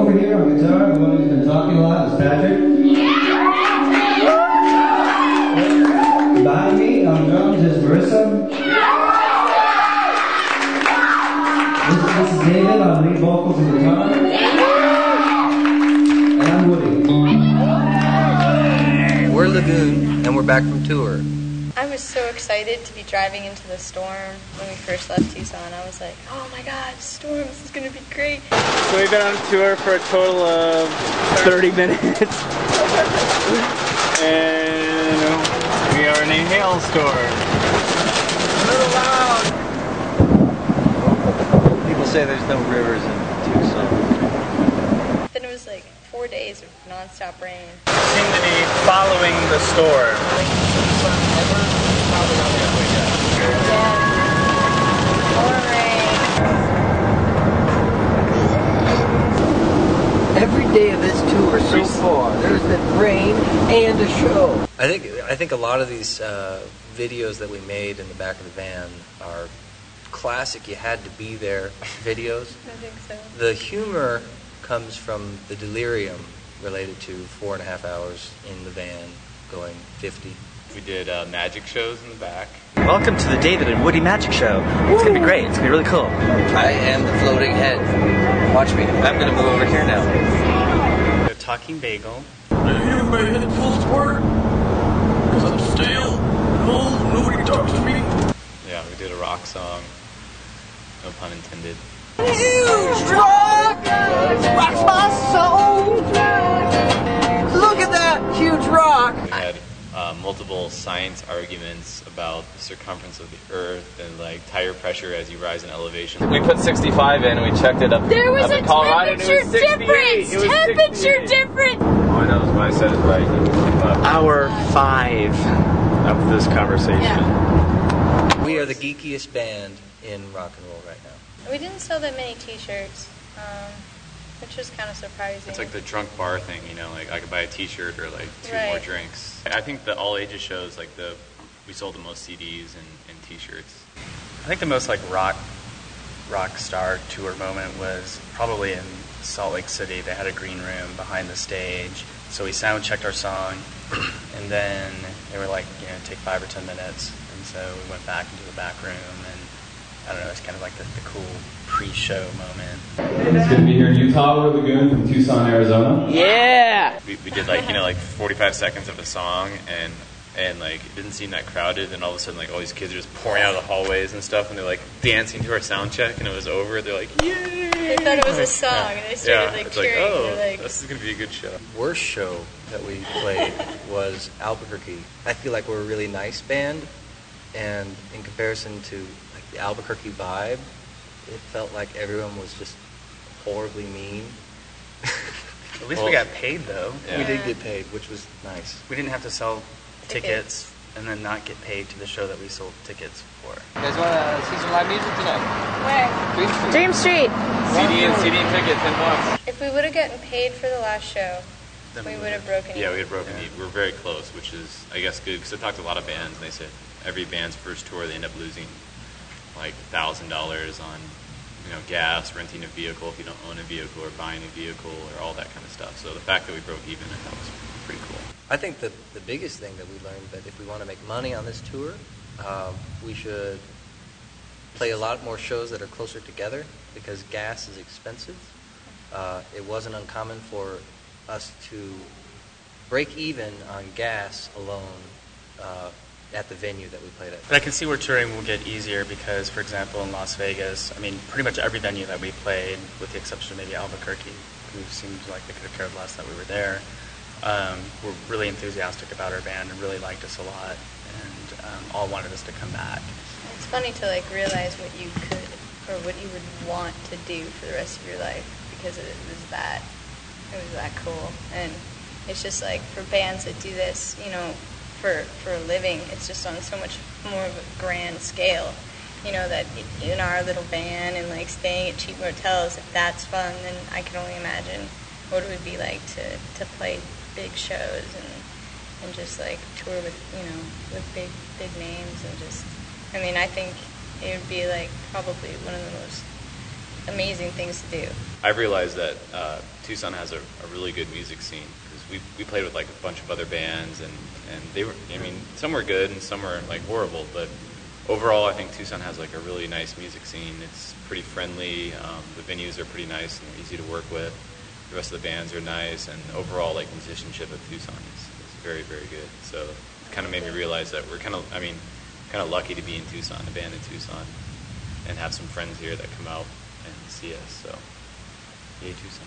over here on guitar, the one who's been talking a lot, is Patrick. Behind me on drums is Marissa. This is David on lead vocals and guitar. And I'm Woody. We're Lagoon, and we're back from tour. I was so excited to be driving into the storm when we first left Tucson. I was like, oh my god, storm, this is going to be great. So we've been on tour for a total of 30 minutes. And we are in a hailstorm. A little loud. People say there's no rivers in Tucson. Then it was like 4 days of non-stop rain. Seem to be following the storm. Every day of this tour so far, there's been rain and a show. I think a lot of these videos that we made in the back of the van are classic you had to be there videos. I think so. The humor comes from the delirium related to 4.5 hours in the van going 50. We did magic shows in the back. Welcome to the David and Woody Magic Show. It's going to be great. It's going to be really cool. I am the floating head. Watch me. I'm going to move over here now. A talking bagel. Maybe my headphones work, because I'm stale and old, nobody talks to me. Yeah, we did a rock song. No pun intended. Huge rock rocks my soul. Look at that huge rock. We had multiple science arguments about the circumference of the Earth and like tire pressure as you rise in elevation. We put 65 in and we checked it up. There was up a in Colorado, temperature difference! Temperature difference! All I know is what I said is right. Hour 5 of this conversation. Yeah. We are the geekiest band in rock and roll right now. We didn't sell that many t-shirts, which was kind of surprising. It's like the drunk bar thing, you know, like I could buy a t-shirt or like two Right. more drinks. I think the all ages shows, like we sold the most CDs and t-shirts. I think the most like rock star tour moment was probably in Salt Lake City. They had a green room behind the stage. So we sound checked our song, and then they were like, you know, take 5 or 10 minutes. And so we went back into the back room, and I don't know, it's kind of like the cool pre-show moment. It's good to be here in Utah. We're Lagoon from Tucson, Arizona. Yeah! We did like, you know, like 45 seconds of a song and like it didn't seem that crowded, and all of a sudden like all these kids are just pouring out of the hallways and stuff, and they're like dancing to our sound check, and it was over. They're like, yay! They thought it was a song, and they started like it's cheering. like, oh, They're like, this is gonna be a good show. Worst show that we played was Albuquerque. I feel like we're a really nice band, and in comparison to like the Albuquerque vibe, it felt like everyone was just horribly mean. At least we got paid, though. Yeah. We did get paid, which was nice. We didn't have to sell tickets and then not get paid to the show that we sold tickets for. You guys want to see some live music tonight? where? Dream Street. CD and tickets in one. If we would have gotten paid for the last show, we would have broken Yeah, even. we had broken even. We're very close, which is, I guess, good, because I talked to a lot of bands, and they said every band's first tour, they end up losing like $1,000 on, you know, gas, renting a vehicle if you don't own a vehicle, or buying a vehicle, or all that kind of stuff. So the fact that we broke even, I thought was pretty cool. I think the biggest thing that we learned that if we want to make money on this tour, we should play a lot more shows that are closer together, because gas is expensive. It wasn't uncommon for us to break even on gas alone at the venue that we played at. But I can see where touring will get easier because, for example, in Las Vegas, I mean, pretty much every venue that we played, with the exception of maybe Albuquerque, who seemed like they could have cared less that we were there, were really enthusiastic about our band and really liked us a lot, and all wanted us to come back. It's funny to like realize what you could or what you would want to do for the rest of your life, because it was that cool. And it's just like for bands that do this, you know, for a living, it's just on so much more of a grand scale. You know, that in our little van and like staying at cheap motels, if that's fun, then I can only imagine what it would be like to play big shows and just like tour with, you know, with big names, and just, I mean, I think it would be like probably one of the most amazing things to do. I've realized that Tucson has a really good music scene because we played with like a bunch of other bands and they were, I mean, some were good and some were like horrible, but overall I think Tucson has like a really nice music scene. It's pretty friendly. The venues are pretty nice and easy to work with. The rest of the bands are nice, and overall like musicianship at Tucson is very, very good. So it kind of made me realize that we're kind of lucky to be in Tucson, a band in Tucson, and have some friends here that come out and see us. So, yay Tucson.